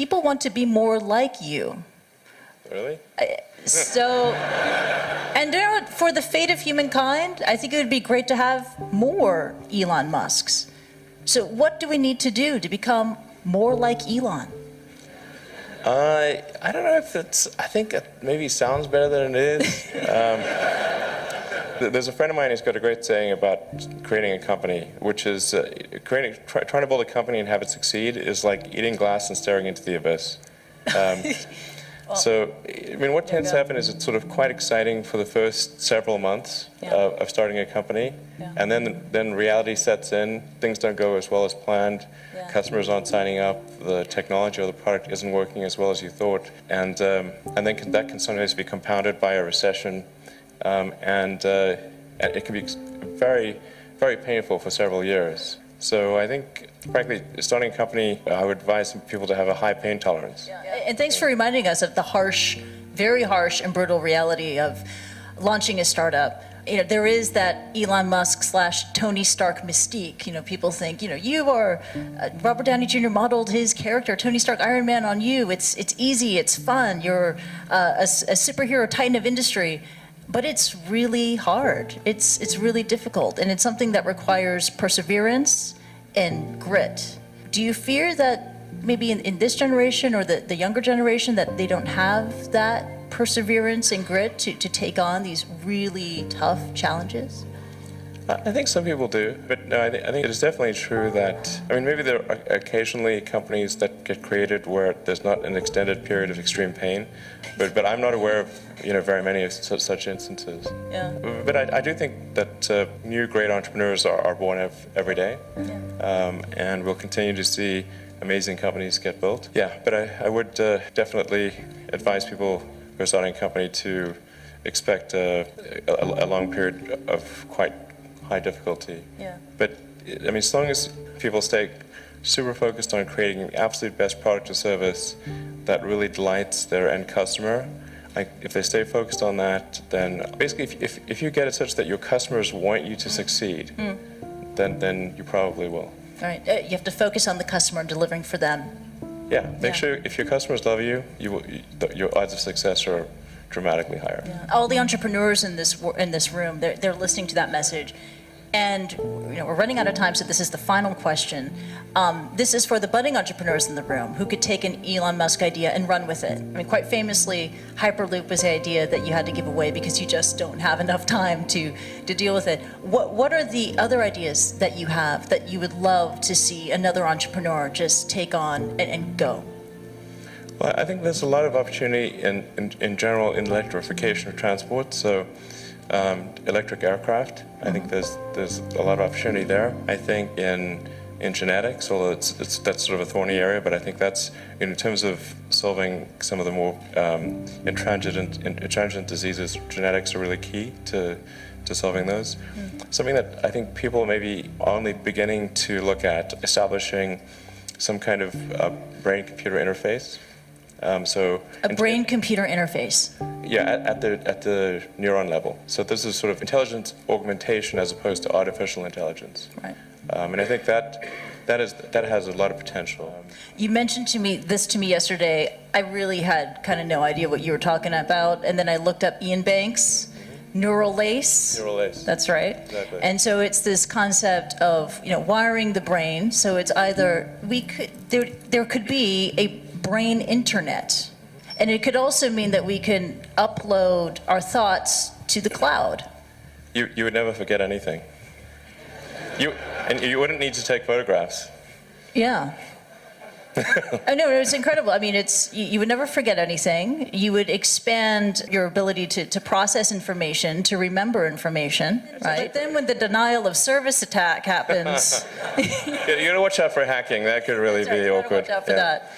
people want to be more like you. Really? So, and you know what, for the fate of humankind, I think it would be great to have more Elon Musks. So what do we need to do to become more like Elon? I don't know if I think it maybe sounds better than it is. There's a friend of mine who's got a great saying about creating a company, which is trying to build a company and have it succeed is like eating glass and staring into the abyss. So, I mean, what tends to happen is it's sort of quite exciting for the first several months of starting a company, and then reality sets in. Things don't go as well as planned. Customers aren't signing up. The technology or the product isn't working as well as you thought, and then that can sometimes be compounded by a recession, and it can be very, very painful for several years. So I think, frankly, starting a company, I would advise people to have a high pain tolerance. And thanks for reminding us of the harsh, very harsh and brutal reality of launching a startup. You know, there is that Elon Musk / Tony Stark mystique. You know, people think, you know, you are, Robert Downey Jr. modeled his character, Tony Stark, Iron Man, on you. It's easy, it's fun. You're a superhero titan of industry. But it's really hard. It's really difficult, and it's something that requires perseverance and grit. Do you fear that maybe in this generation or the younger generation that they don't have that perseverance and grit to take on these really tough challenges? I think some people do, but no, I think it is definitely true that, I mean, maybe there are occasionally companies that get created where there's not an extended period of extreme pain, but I'm not aware of, you know, very many of such instances. Yeah. But I do think that new great entrepreneurs are born every day, and we'll continue to see amazing companies get built. Yeah, but I would definitely advise people who are starting a company to expect a long period of quite high difficulty. Yeah. But I mean, as long as people stay super focused on creating the absolute best product or service that really delights their end customer, like if they stay focused on that, then basically if you get it such that your customers want you to succeed, then you probably will. All right. You have to focus on the customer and delivering for them. Yeah. Make sure if your customers love you, your odds of success are dramatically higher. Yeah. All the entrepreneurs in this room, they're listening to that message. And you know, we're running out of time, so this is the final question. This is for the budding entrepreneurs in the room who could take an Elon Musk idea and run with it. I mean, quite famously, Hyperloop was the idea that you had to give away because you just don't have enough time to deal with it. What are the other ideas that you have that you would love to see another entrepreneur just take on and go? Well, I think there's a lot of opportunity in general in electrification of transport. So electric aircraft, I think there's a lot of opportunity there. I think in genetics, although that's sort of a thorny area, but I think that's in terms of solving some of the more intransigent diseases, genetics are really key to solving those. Something that I think people may be only beginning to look at, establishing some kind of brain-computer interface. So a brain-computer interface. Yeah, at the neuron level. So this is sort of intelligence augmentation as opposed to artificial intelligence. Right. And I think that has a lot of potential. You mentioned to me yesterday. I really had kind of no idea what you were talking about, and then I looked up Ian Banks. Neural lace. Neural lace. That's right. Exactly. And so it's this concept of, you know, wiring the brain. So it's either there could be a brain internet, and it could also mean that we can upload our thoughts to the cloud. You would never forget anything. You wouldn't need to take photographs. Yeah. I know, it's incredible. I mean, you would never forget anything. You would expand your ability to process information, to remember information, right? But then when the denial of service attack happens... You gotta watch out for hacking. That could really be awkward. Watch out for that.